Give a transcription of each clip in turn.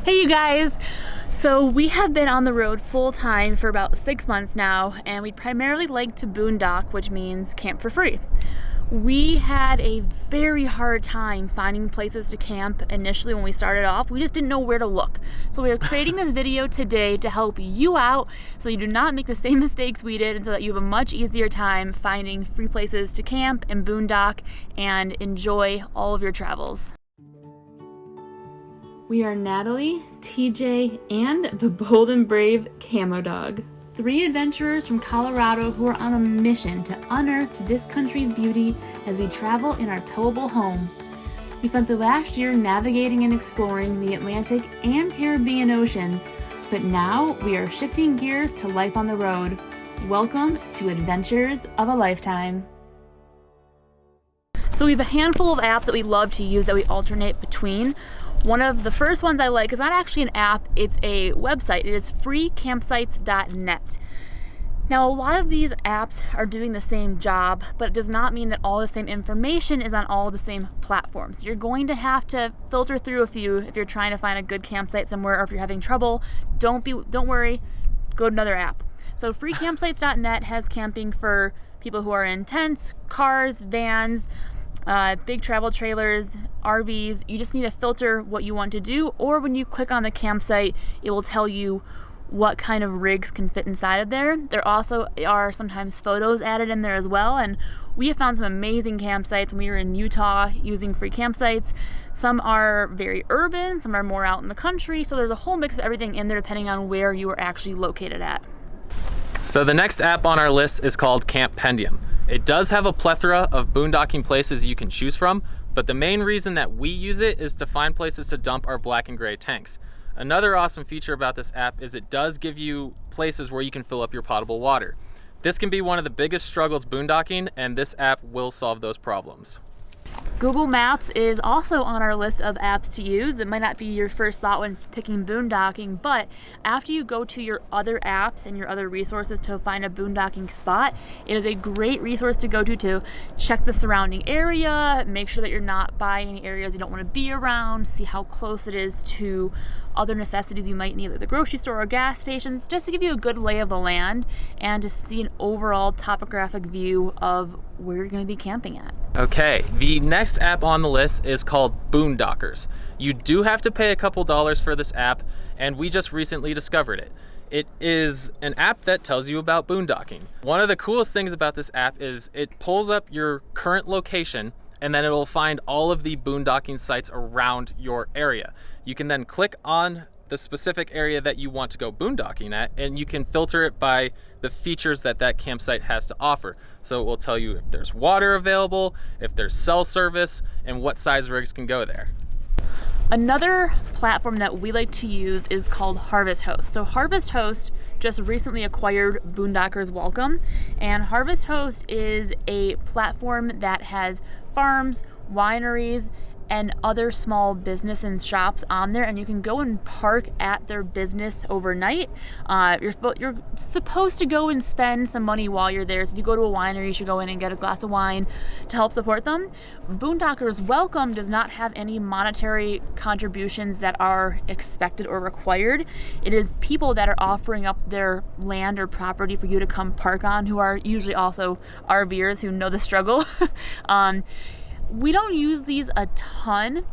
Hey you guys! So we have been on the road full time for about 6 months now, and we primarily like to boondock, which means camp for free. We had a very hard time finding places to camp initially when we started off. We just didn't know where to look. So we are creating this video today to help you out so you do not make the same mistakes we did and so that you have a much easier time finding free places to camp and boondock and enjoy all of your travels. We are Natalie, TJ, and the bold and brave Camo Dog. 3 adventurers from Colorado who are on a mission to unearth this country's beauty as we travel in our towable home. We spent the last year navigating and exploring the Atlantic and Caribbean oceans, but now we are shifting gears to life on the road. Welcome to Adventures of a Lifetime. So we have a handful of apps that we love to use that we alternate between. One of the first ones I like is not actually an app, it's a website. It is freecampsites.net. Now, a lot of these apps are doing the same job, but it does not mean that all the same information is on all the same platforms. You're going to have to filter through a few if you're trying to find a good campsite somewhere, or if you're having trouble, don't worry, go to another app. So freecampsites.net has camping for people who are in tents, cars, vans, big travel trailers, RVs. You just need to filter what you want to do, or when you click on the campsite, it will tell you what kind of rigs can fit inside of there. There also are sometimes photos added in there as well, and we have found some amazing campsites when we were in Utah using free campsites. Some are very urban, some are more out in the country, so there's a whole mix of everything in there depending on where you are actually located at. So the next app on our list is called Campendium. It does have a plethora of boondocking places you can choose from, but the main reason that we use it is to find places to dump our black and gray tanks. Another awesome feature about this app is it does give you places where you can fill up your potable water. This can be one of the biggest struggles boondocking, and this app will solve those problems. Google Maps is also on our list of apps to use. It might not be your first thought when picking boondocking, but after you go to your other apps and your other resources to find a boondocking spot, it is a great resource to go to check the surrounding area, make sure that you're not by any areas you don't want to be around, see how close it is to other necessities you might need, like the grocery store or gas stations, just to give you a good lay of the land and to see an overall topographic view of where you're going to be camping at. Okay, the next app on the list is called Boondockers. You do have to pay a couple dollars for this app, and we just recently discovered it. It is an app that tells you about boondocking. One of the coolest things about this app is it pulls up your current location, and then it will find all of the boondocking sites around your area. You can then click on the specific area that you want to go boondocking at, and you can filter it by the features that that campsite has to offer. So it will tell you if there's water available, if there's cell service, and what size rigs can go there. Another platform that we like to use is called Harvest Host. So Harvest Host just recently acquired Boondockers Welcome, and Harvest Host is a platform that has farms, wineries, and other small business and shops on there, and you can go and park at their business overnight. You're supposed to go and spend some money while you're there, so if you go to a winery, you should go in and get a glass of wine to help support them. Boondockers Welcome does not have any monetary contributions that are expected or required. It is people that are offering up their land or property for you to come park on, who are usually also RVers who know the struggle. We don't use these a ton,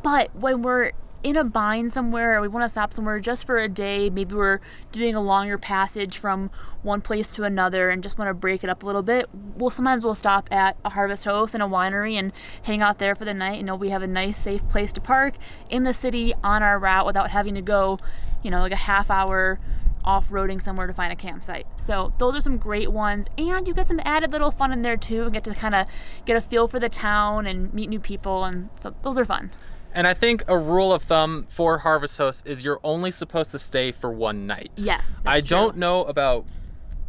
but when we're in a bind somewhere or we want to stop somewhere just for a day, maybe we're doing a longer passage from one place to another and just want to break it up a little bit, sometimes we'll stop at a Harvest Host and a winery and hang out there for the night and know we have a nice safe place to park in the city on our route without having to go, like a half hour off-roading somewhere to find a campsite. So those are some great ones, and you get some added little fun in there too, and get to kind of get a feel for the town and meet new people, and so those are fun. And I think a rule of thumb for Harvest Host is you're only supposed to stay for one night. Yes, I don't know about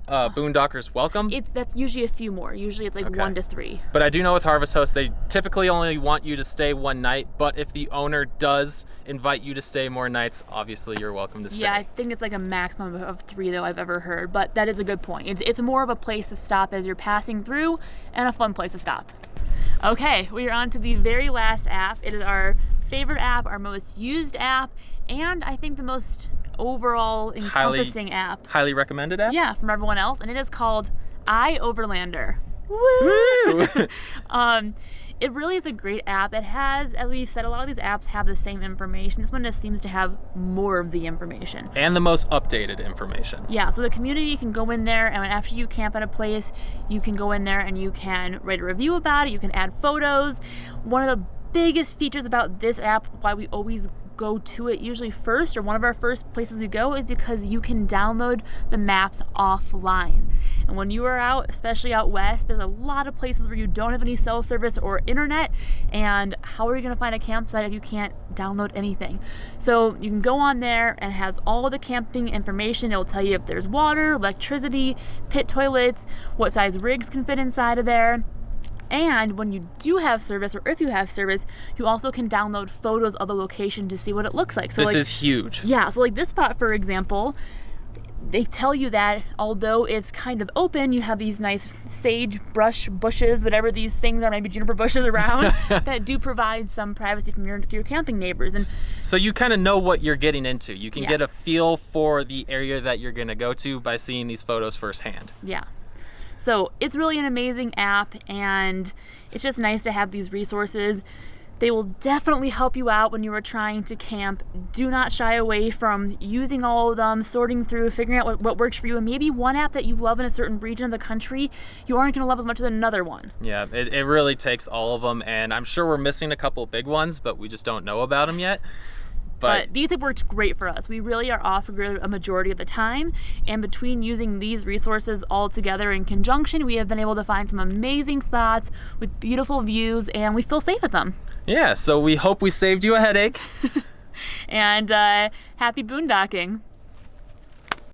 Boondockers Welcome. That's usually a few more. Usually it's like Okay. 1 to 3. But I do know with Harvest Host, they typically only want you to stay one night, but if the owner does invite you to stay more nights, obviously you're welcome to stay. Yeah, I think it's like a maximum of 3 though I've ever heard, but that is a good point. It's more of a place to stop as you're passing through and a fun place to stop. Okay, we are on to the very last app. It is our favorite app, our most used app, and I think the most overall encompassing app. Highly recommended app? Yeah, from everyone else, and it is called iOverlander. Woo! It really is a great app. It has, as we've said, a lot of these apps have the same information. This one just seems to have more of the information. And the most updated information. Yeah, so the community can go in there, and after you camp at a place, you can go in there and you can write a review about it. You can add photos. One of the biggest features about this app, why we always go to it usually first, or one of our first places we go, is because you can download the maps offline. And when you are out, especially out west, there's a lot of places where you don't have any cell service or internet, and how are you going to find a campsite if you can't download anything? So you can go on there, and it has all the camping information. It will tell you if there's water, electricity, pit toilets, what size rigs can fit inside of there. And when you do have service, or if you have service, you also can download photos of the location to see what it looks like. So this is huge. Yeah, so like this spot, for example, they tell you that although it's kind of open, you have these nice sage brush bushes, whatever these things are, maybe juniper bushes around, that do provide some privacy from your camping neighbors. And so you kind of know what you're getting into. You can Yeah. get a feel for the area that you're going to go to by seeing these photos firsthand. yeah. So it's really an amazing app, and it's just nice to have these resources. They will definitely help you out when you are trying to camp. Do not shy away from using all of them, sorting through, figuring out what works for you. And maybe one app that you love in a certain region of the country, you aren't going to love as much as another one. Yeah, it really takes all of them, and I'm sure we're missing a couple big ones, but we just don't know about them yet. But these have worked great for us. We really are off grid a majority of the time, and between using these resources all together in conjunction, we have been able to find some amazing spots with beautiful views, and we feel safe at them. Yeah, so we hope we saved you a headache. And happy boondocking.